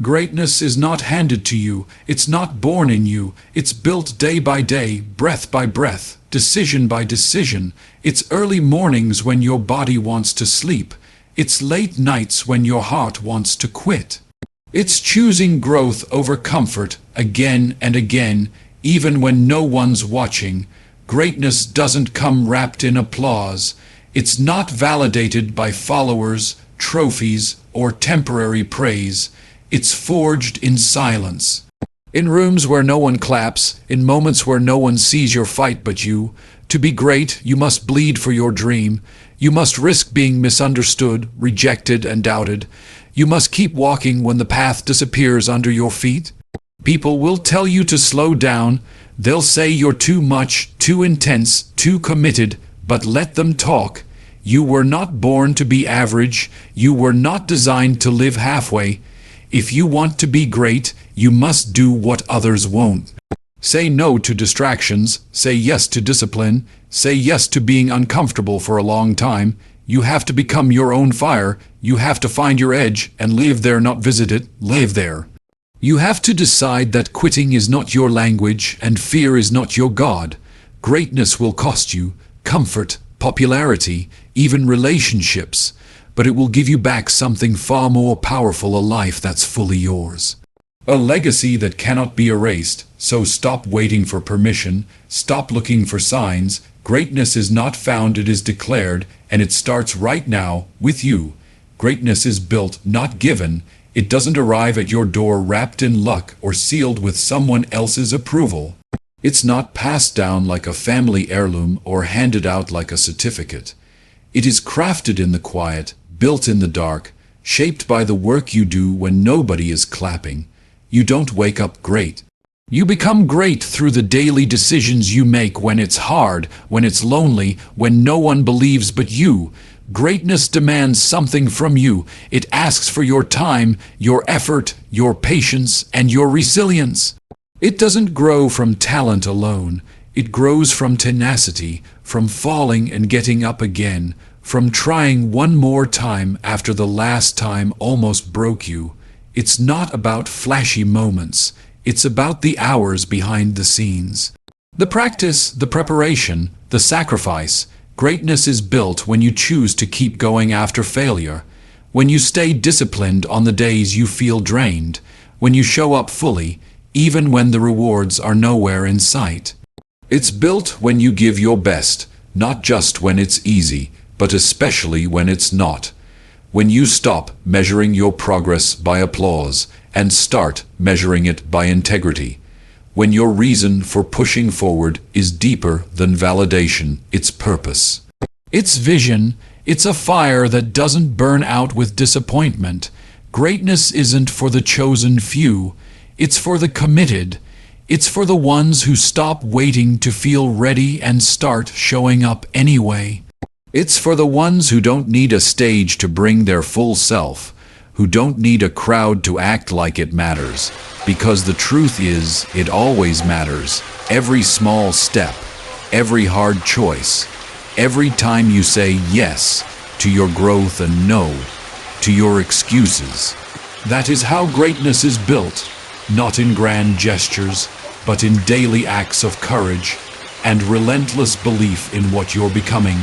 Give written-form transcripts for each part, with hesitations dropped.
Greatness is not handed to you, it's not born in you, it's built day by day, breath by breath, decision by decision. It's early mornings when your body wants to sleep. It's late nights when your heart wants to quit. It's choosing growth over comfort again and again, even when no one's watching. Greatness doesn't come wrapped in applause. It's not validated by followers, trophies, or temporary praise. It's forged in silence. In rooms where no one claps, in moments where no one sees your fight but you. To be great, you must bleed for your dream. You must risk being misunderstood, rejected, and doubted. You must keep walking when the path disappears under your feet. People will tell you to slow down. They'll say you're too much, too intense, too committed, but let them talk. You were not born to be average. You were not designed to live halfway. If you want to be great, you must do what others won't. Say no to distractions, say yes to discipline, say yes to being uncomfortable for a long time. You have to become your own fire, you have to find your edge and live there, not visit it, live there. You have to decide that quitting is not your language and fear is not your God. Greatness will cost you comfort, popularity, even relationships, but it will give you back something far more powerful, a life that's fully yours. A legacy that cannot be erased, so stop waiting for permission, stop looking for signs. Greatness is not found, it is declared, and it starts right now, with you. Greatness is built, not given. It doesn't arrive at your door wrapped in luck or sealed with someone else's approval. It's not passed down like a family heirloom or handed out like a certificate. It is crafted in the quiet, built in the dark, shaped by the work you do when nobody is clapping. You don't wake up great. You become great through the daily decisions you make when it's hard, when it's lonely, when no one believes but you. Greatness demands something from you. It asks for your time, your effort, your patience, and your resilience. It doesn't grow from talent alone. It grows from tenacity, from falling and getting up again, from trying one more time after the last time almost broke you. It's not about flashy moments. It's about the hours behind the scenes. The practice, the preparation, the sacrifice. Greatness is built when you choose to keep going after failure, when you stay disciplined on the days you feel drained, when you show up fully, even when the rewards are nowhere in sight. It's built when you give your best, not just when it's easy, but especially when it's not. When you stop measuring your progress by applause and start measuring it by integrity. When your reason for pushing forward is deeper than validation, it's purpose. It's vision. It's a fire that doesn't burn out with disappointment. Greatness isn't for the chosen few. It's for the committed. It's for the ones who stop waiting to feel ready and start showing up anyway. It's for the ones who don't need a stage to bring their full self, who don't need a crowd to act like it matters, because the truth is, it always matters. Every small step, every hard choice, every time you say yes to your growth and no to your excuses. That is how greatness is built, not in grand gestures, but in daily acts of courage and relentless belief in what you're becoming.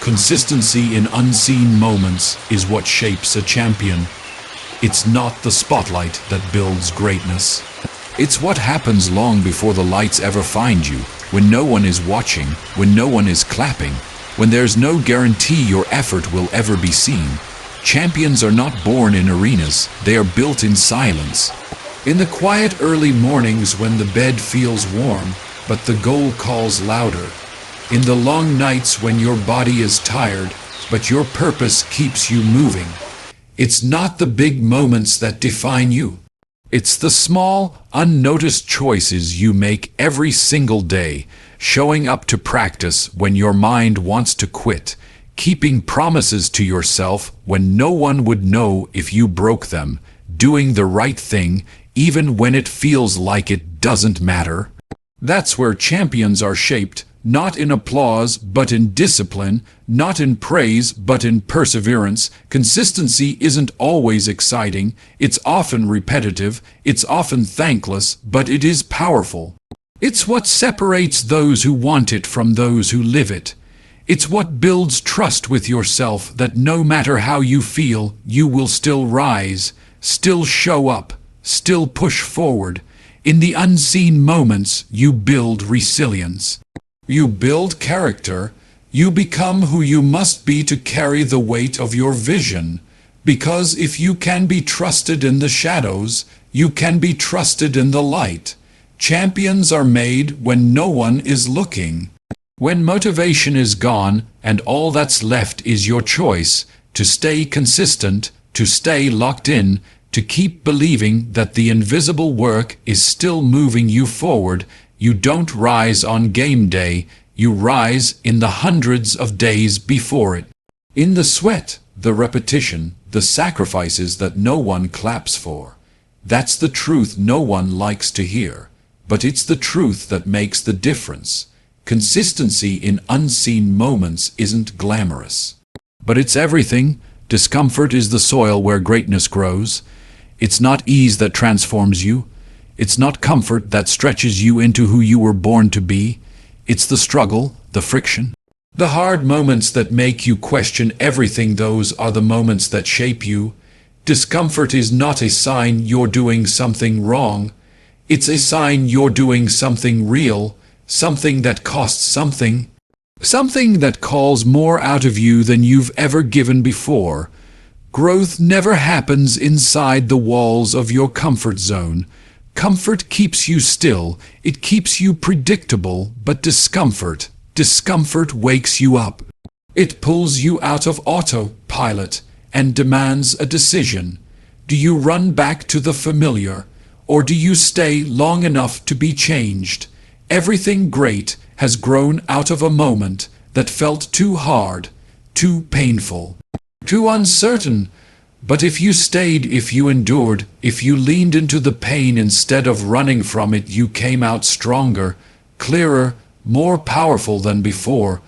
Consistency in unseen moments is what shapes a champion. It's not the spotlight that builds greatness. It's what happens long before the lights ever find you, when no one is watching, when no one is clapping, when there's no guarantee your effort will ever be seen. Champions are not born in arenas, they are built in silence. In the quiet early mornings when the bed feels warm, but the goal calls louder. In the long nights when your body is tired, but your purpose keeps you moving. It's not the big moments that define you. It's the small, unnoticed choices you make every single day, showing up to practice when your mind wants to quit, keeping promises to yourself when no one would know if you broke them, doing the right thing even when it feels like it doesn't matter. That's where champions are shaped, not in applause but in discipline, not in praise but in perseverance. Consistency isn't always exciting, it's often repetitive, it's often thankless, but it is powerful. It's what separates those who want it from those who live it. It's what builds trust with yourself that no matter how you feel, you will still rise, still show up, still push forward. In the unseen moments, you build resilience. You build character. You become who you must be to carry the weight of your vision. Because if you can be trusted in the shadows, you can be trusted in the light. Champions are made when no one is looking. When motivation is gone and all that's left is your choice, to stay consistent, to stay locked in, to keep believing that the invisible work is still moving you forward. You don't rise on game day, you rise in the hundreds of days before it. In the sweat, the repetition, the sacrifices that no one claps for. That's the truth no one likes to hear. But it's the truth that makes the difference. Consistency in unseen moments isn't glamorous. But it's everything. Discomfort is the soil where greatness grows. It's not ease that transforms you. It's not comfort that stretches you into who you were born to be. It's the struggle, the friction, the hard moments that make you question everything. Those are the moments that shape you. Discomfort is not a sign you're doing something wrong. It's a sign you're doing something real, something that costs something, something that calls more out of you than you've ever given before. Growth never happens inside the walls of your comfort zone. Comfort keeps you still, it keeps you predictable, but discomfort wakes you up. It pulls you out of autopilot and demands a decision. Do you run back to the familiar? Or do you stay long enough to be changed? Everything great has grown out of a moment that felt too hard, too painful, too uncertain. But if you stayed, if you endured, if you leaned into the pain instead of running from it, you came out stronger, clearer, more powerful than before.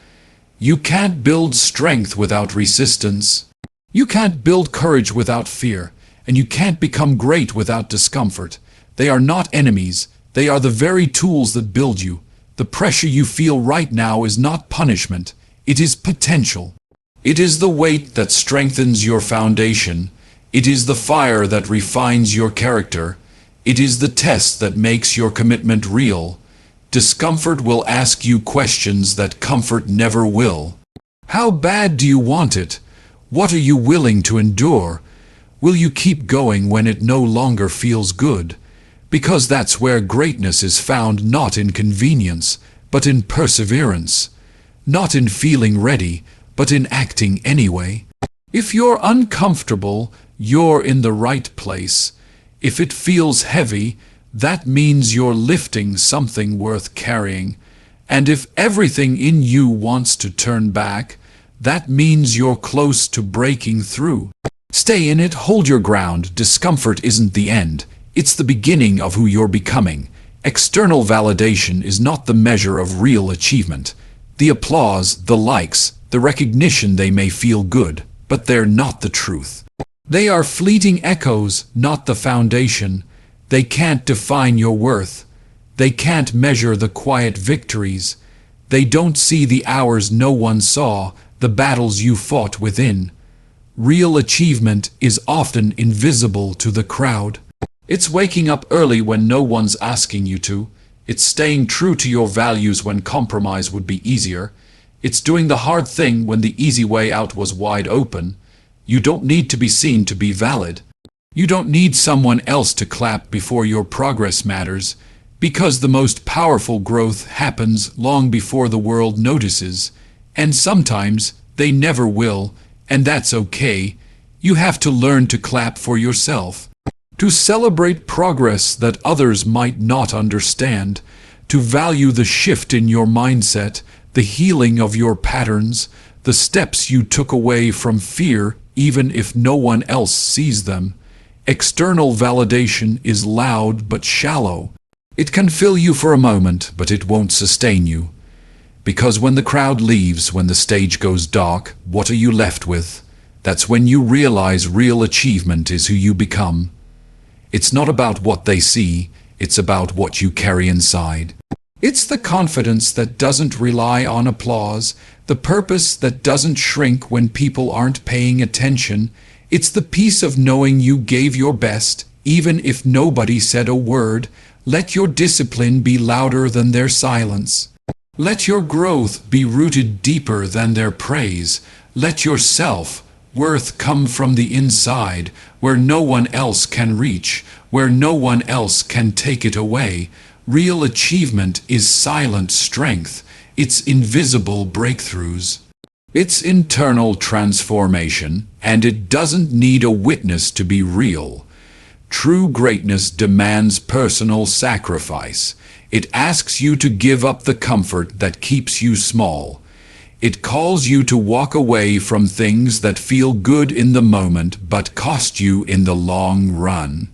You can't build strength without resistance. You can't build courage without fear, and you can't become great without discomfort. They are not enemies, they are the very tools that build you. The pressure you feel right now is not punishment, it is potential. It is the weight that strengthens your foundation. It is the fire that refines your character. It is the test that makes your commitment real. Discomfort will ask you questions that comfort never will. How bad do you want it? What are you willing to endure? Will you keep going when it no longer feels good? Because that's where greatness is found, not in convenience, but in perseverance. Not in feeling ready, but in acting anyway. If you're uncomfortable, you're in the right place. If it feels heavy, that means you're lifting something worth carrying. And if everything in you wants to turn back, that means you're close to breaking through. Stay in it, hold your ground. Discomfort isn't the end. It's the beginning of who you're becoming. External validation is not the measure of real achievement. The applause, the likes, the recognition, they may feel good, but they're not the truth. They are fleeting echoes, not the foundation. They can't define your worth. They can't measure the quiet victories. They don't see the hours no one saw, the battles you fought within. Real achievement is often invisible to the crowd. It's waking up early when no one's asking you to. It's staying true to your values when compromise would be easier. It's doing the hard thing when the easy way out was wide open. You don't need to be seen to be valid. You don't need someone else to clap before your progress matters, because the most powerful growth happens long before the world notices, and sometimes they never will, and that's okay. You have to learn to clap for yourself, to celebrate progress that others might not understand, to value the shift in your mindset, the healing of your patterns, the steps you took away from fear, even if no one else sees them. External validation is loud but shallow. It can fill you for a moment, but it won't sustain you. Because when the crowd leaves, when the stage goes dark, what are you left with? That's when you realize real achievement is who you become. It's not about what they see, it's about what you carry inside. It's the confidence that doesn't rely on applause, the purpose that doesn't shrink when people aren't paying attention. It's the peace of knowing you gave your best, even if nobody said a word. Let your discipline be louder than their silence. Let your growth be rooted deeper than their praise. Let your self-worth come from the inside, where no one else can reach, where no one else can take it away. Real achievement is silent strength. It's invisible breakthroughs. It's internal transformation, and it doesn't need a witness to be real. True greatness demands personal sacrifice. It asks you to give up the comfort that keeps you small. It calls you to walk away from things that feel good in the moment but cost you in the long run.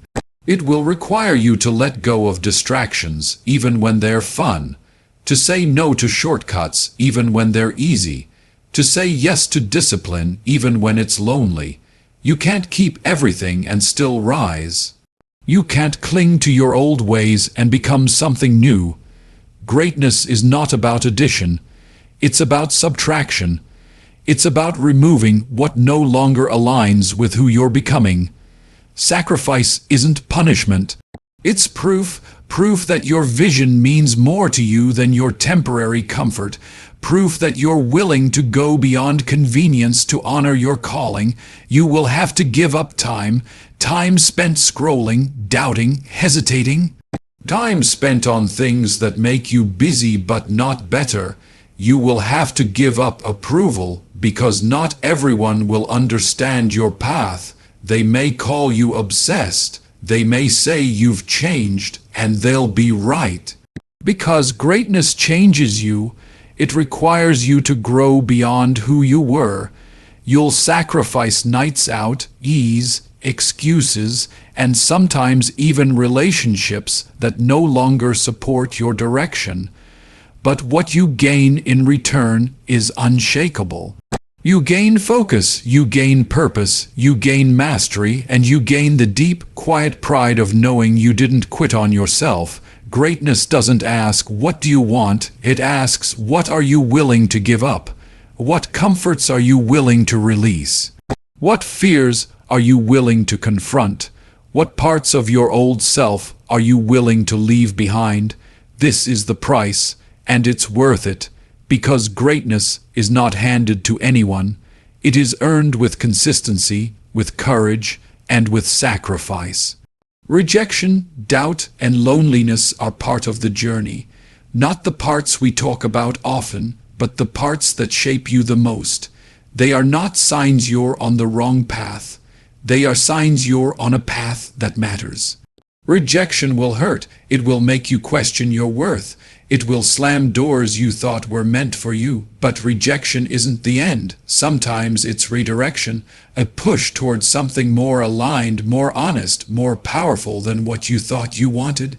It will require you to let go of distractions even when they're fun, to say no to shortcuts even when they're easy, to say yes to discipline even when it's lonely. You can't keep everything and still rise. You can't cling to your old ways and become something new. Greatness is not about addition. It's about subtraction. It's about removing what no longer aligns with who you're becoming. Sacrifice isn't punishment. It's proof that your vision means more to you than your temporary comfort. Proof that you're willing to go beyond convenience to honor your calling. You will have to give up time spent scrolling, doubting, hesitating. Time spent on things that make you busy but not better. You will have to give up approval because not everyone will understand your path. They may call you obsessed. They may say you've changed, and they'll be right. Because greatness changes you. It requires you to grow beyond who you were. You'll sacrifice nights out, ease, excuses, and sometimes even relationships that no longer support your direction. But what you gain in return is unshakable. You gain focus, you gain purpose, you gain mastery, and you gain the deep, quiet pride of knowing you didn't quit on yourself. Greatness doesn't ask, "What do you want?" It asks, "What are you willing to give up? What comforts are you willing to release? What fears are you willing to confront? What parts of your old self are you willing to leave behind?" This is the price, and it's worth it, because greatness is not handed to anyone. It is earned with consistency, with courage, and with sacrifice. Rejection, doubt, and loneliness are part of the journey, not the parts we talk about often, but the parts that shape you the most. They are not signs you're on the wrong path. They are signs you're on a path that matters. Rejection will hurt. It will make you question your worth. It will slam doors you thought were meant for you. But rejection isn't the end. Sometimes it's redirection, a push towards something more aligned, more honest, more powerful than what you thought you wanted.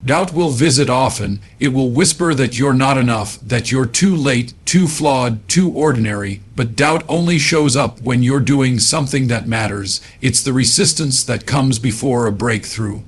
Doubt will visit often. It will whisper that you're not enough, that you're too late, too flawed, too ordinary. But doubt only shows up when you're doing something that matters. It's the resistance that comes before a breakthrough.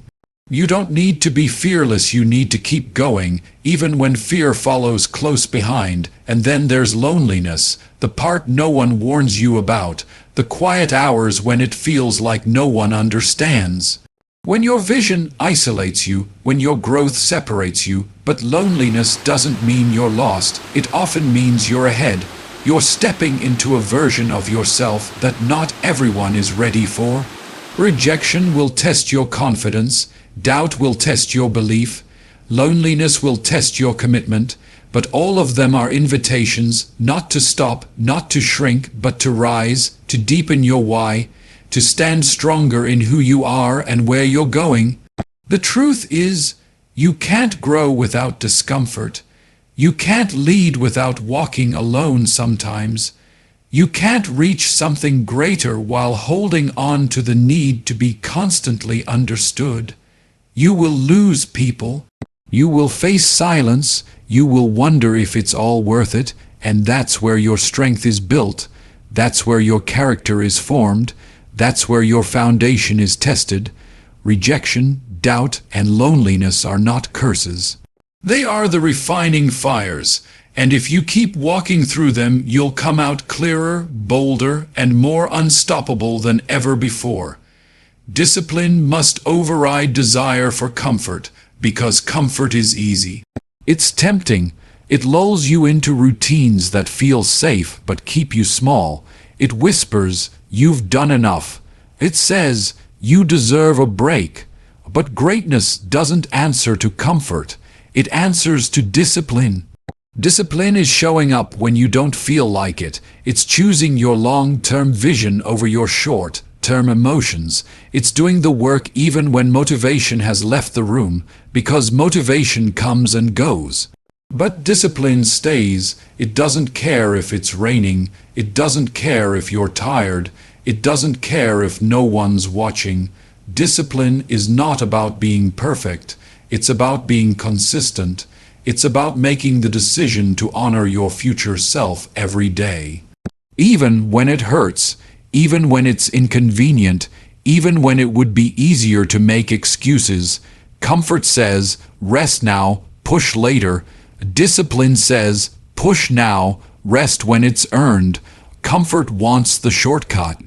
You don't need to be fearless, you need to keep going, even when fear follows close behind. And then there's loneliness, the part no one warns you about, the quiet hours when it feels like no one understands. When your vision isolates you, when your growth separates you. But loneliness doesn't mean you're lost, it often means you're ahead. You're stepping into a version of yourself that not everyone is ready for. Rejection will test your confidence. Doubt will test your belief. Loneliness will test your commitment. But all of them are invitations not to stop, not to shrink, but to rise, to deepen your why, to stand stronger in who you are and where you're going. The truth is, you can't grow without discomfort. You can't lead without walking alone sometimes. You can't reach something greater while holding on to the need to be constantly understood. You will lose people. You will face silence, you will wonder if it's all worth it, and that's where your strength is built, that's where your character is formed, that's where your foundation is tested. Rejection, doubt, and loneliness are not curses. They are the refining fires, and if you keep walking through them, you'll come out clearer, bolder, and more unstoppable than ever before. Discipline must override desire for comfort, because comfort is easy. It's tempting. It lulls you into routines that feel safe but keep you small. It whispers, "You've done enough." It says, "You deserve a break." But greatness doesn't answer to comfort. It answers to discipline. Discipline is showing up when you don't feel like it. It's choosing your long-term vision over your short-term emotions. It's doing the work even when motivation has left the room, because motivation comes and goes. But discipline stays. It doesn't care if it's raining. It doesn't care if you're tired. It doesn't care if no one's watching. Discipline is not about being perfect. It's about being consistent. It's about making the decision to honor your future self every day. Even when it hurts, even when it's inconvenient, even when it would be easier to make excuses, comfort says, rest now, push later. Discipline says, push now, rest when it's earned. Comfort wants the shortcut.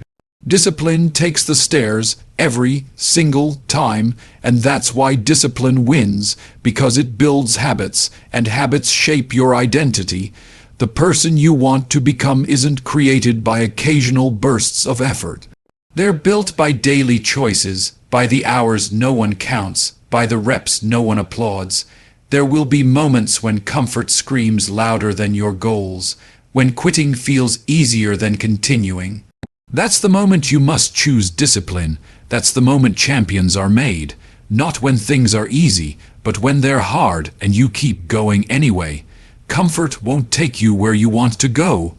Discipline takes the stairs every single time, and that's why discipline wins, because it builds habits, and habits shape your identity. The person you want to become isn't created by occasional bursts of effort. They're built by daily choices, by the hours no one counts, by the reps no one applauds. There will be moments when comfort screams louder than your goals, when quitting feels easier than continuing. That's the moment you must choose discipline. That's the moment champions are made. Not when things are easy, but when they're hard and you keep going anyway. Comfort won't take you where you want to go.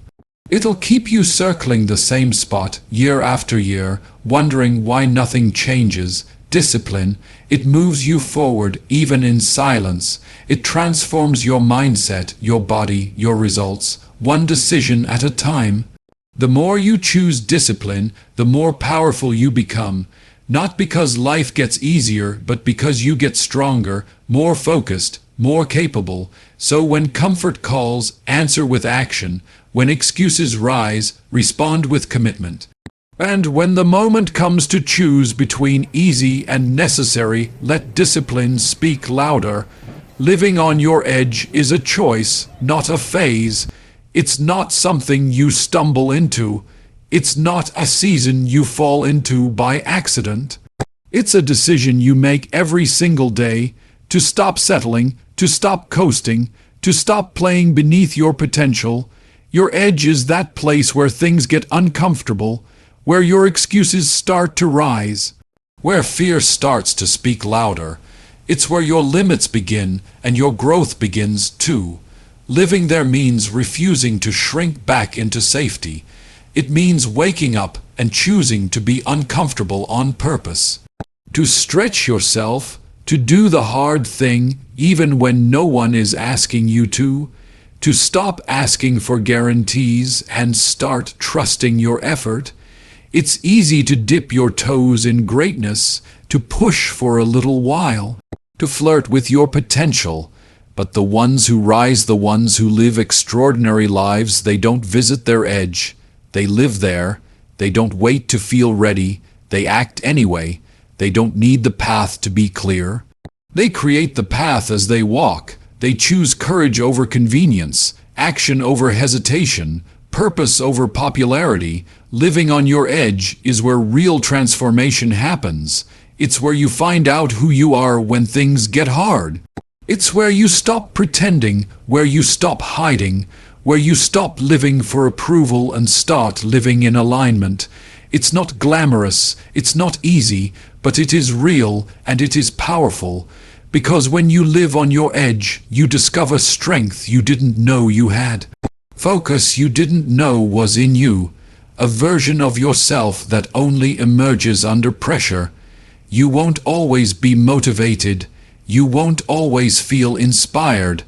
It'll keep you circling the same spot year after year, wondering why nothing changes. Discipline, it moves you forward even in silence. It transforms your mindset, your body, your results, one decision at a time. The more you choose discipline, the more powerful you become, not because life gets easier, but because you get stronger, more focused, more capable. So when comfort calls, answer with action. When excuses rise, respond with commitment. And when the moment comes to choose between easy and necessary, let discipline speak louder. Living on your edge is a choice, not a phase. It's not something you stumble into. It's not a season you fall into by accident. It's a decision you make every single day to stop settling, to stop coasting, to stop playing beneath your potential. Your edge is that place where things get uncomfortable, where your excuses start to rise, where fear starts to speak louder. It's where your limits begin and your growth begins too. Living there means refusing to shrink back into safety. It means waking up and choosing to be uncomfortable on purpose. To stretch yourself, to do the hard thing even when no one is asking you to stop asking for guarantees and start trusting your effort. It's easy to dip your toes in greatness, to push for a little while, to flirt with your potential. But the ones who rise, the ones who live extraordinary lives, they don't visit their edge. They live there. They don't wait to feel ready. They act anyway. They don't need the path to be clear. They create the path as they walk. They choose courage over convenience, action over hesitation, purpose over popularity. Living on your edge is where real transformation happens. It's where you find out who you are when things get hard. It's where you stop pretending, where you stop hiding, where you stop living for approval and start living in alignment. It's not glamorous, it's not easy, but it is real and it is powerful. Because when you live on your edge, you discover strength you didn't know you had. Focus you didn't know was in you. A version of yourself that only emerges under pressure. You won't always be motivated. You won't always feel inspired.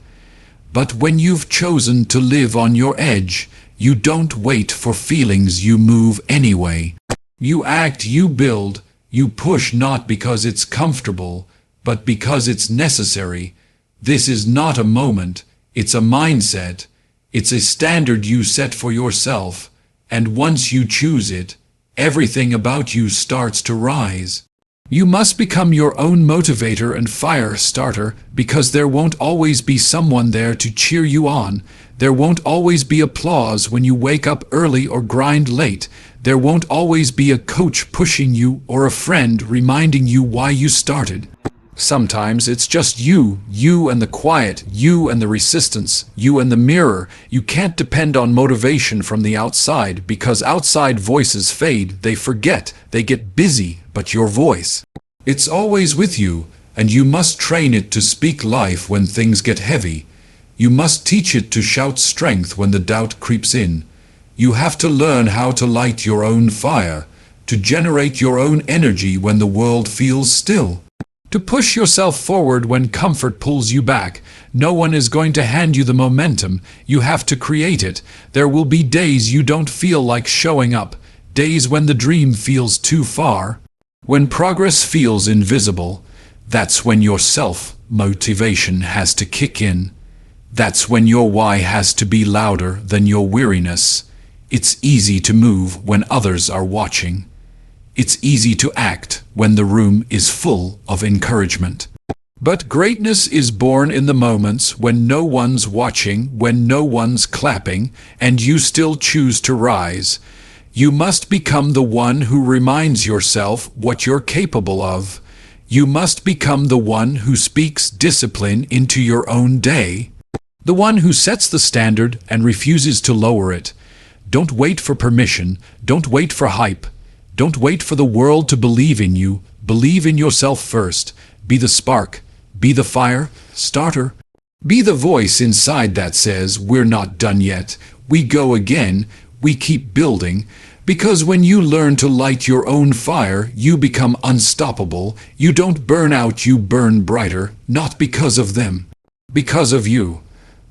But when you've chosen to live on your edge, you don't wait for feelings, you move anyway. You act, you build, you push not because it's comfortable, but because it's necessary. This is not a moment, it's a mindset. It's a standard you set for yourself, and once you choose it, everything about you starts to rise. You must become your own motivator and fire starter, because there won't always be someone there to cheer you on. There won't always be applause when you wake up early or grind late. There won't always be a coach pushing you or a friend reminding you why you started. Sometimes it's just you and the quiet, you and the resistance, you and the mirror. You can't depend on motivation from the outside, because outside voices fade, they forget, they get busy, but your voice, it's always with you, and you must train it to speak life when things get heavy. You must teach it to shout strength when the doubt creeps in. You have to learn how to light your own fire, to generate your own energy when the world feels still. To push yourself forward when comfort pulls you back. No one is going to hand you the momentum. You have to create it. There will be days you don't feel like showing up, days when the dream feels too far. When progress feels invisible, that's when your self-motivation has to kick in. That's when your why has to be louder than your weariness. It's easy to move when others are watching. It's easy to act when the room is full of encouragement. But greatness is born in the moments when no one's watching, when no one's clapping, and you still choose to rise. You must become the one who reminds yourself what you're capable of. You must become the one who speaks discipline into your own day. The one who sets the standard and refuses to lower it. Don't wait for permission. Don't wait for hype. Don't wait for the world to believe in you. Believe in yourself first. Be the spark. Be the fire starter. Be the voice inside that says, we're not done yet. We go again. We keep building. Because when you learn to light your own fire, you become unstoppable. You don't burn out, you burn brighter. Not because of them. Because of you.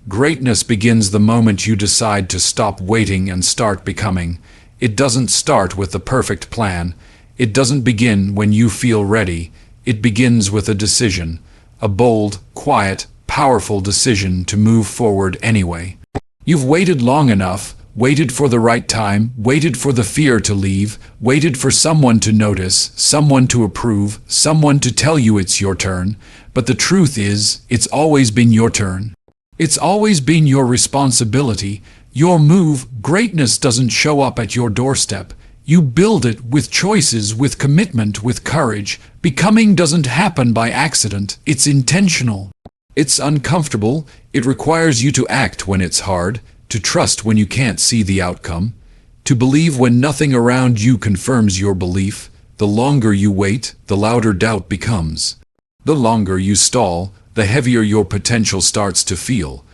Greatness begins the moment you decide to stop waiting and start becoming. It doesn't start with the perfect plan. It doesn't begin when you feel ready. It begins with a decision. A bold, quiet, powerful decision to move forward anyway. You've waited long enough, waited for the right time, waited for the fear to leave, waited for someone to notice, someone to approve, someone to tell you it's your turn. But the truth is, it's always been your turn. It's always been your responsibility. Your move. Greatness doesn't show up at your doorstep. You build it with choices, with commitment, with courage. Becoming doesn't happen by accident. It's intentional. It's uncomfortable. It requires you to act when it's hard, to trust when you can't see the outcome, to believe when nothing around you confirms your belief. The longer you wait, the louder doubt becomes. The longer you stall, the heavier your potential starts to feel.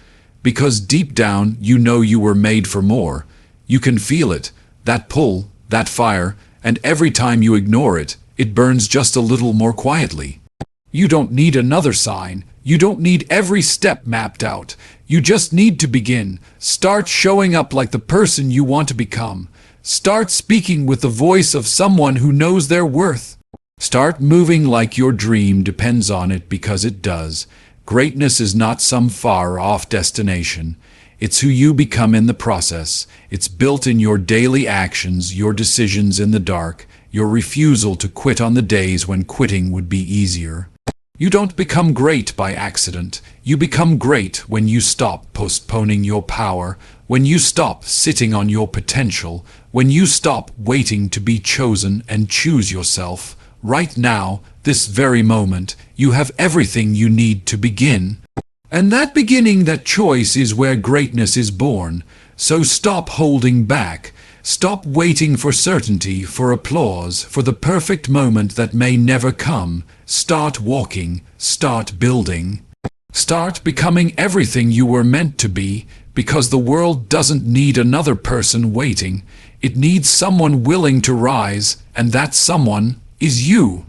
Because deep down, you know you were made for more. You can feel it, that pull, that fire, and every time you ignore it, it burns just a little more quietly. You don't need another sign. You don't need every step mapped out. You just need to begin. Start showing up like the person you want to become. Start speaking with the voice of someone who knows their worth. Start moving like your dream depends on it, because it does. Greatness is not some far-off destination. It's who you become in the process. It's built in your daily actions, your decisions in the dark, your refusal to quit on the days when quitting would be easier. You don't become great by accident. You become great when you stop postponing your power, when you stop sitting on your potential, when you stop waiting to be chosen and choose yourself. Right now, this very moment, you have everything you need to begin. And that beginning, that choice, is where greatness is born. So stop holding back. Stop waiting for certainty, for applause, for the perfect moment that may never come. Start walking. Start building. Start becoming everything you were meant to be, because the world doesn't need another person waiting. It needs someone willing to rise, and that someone is you.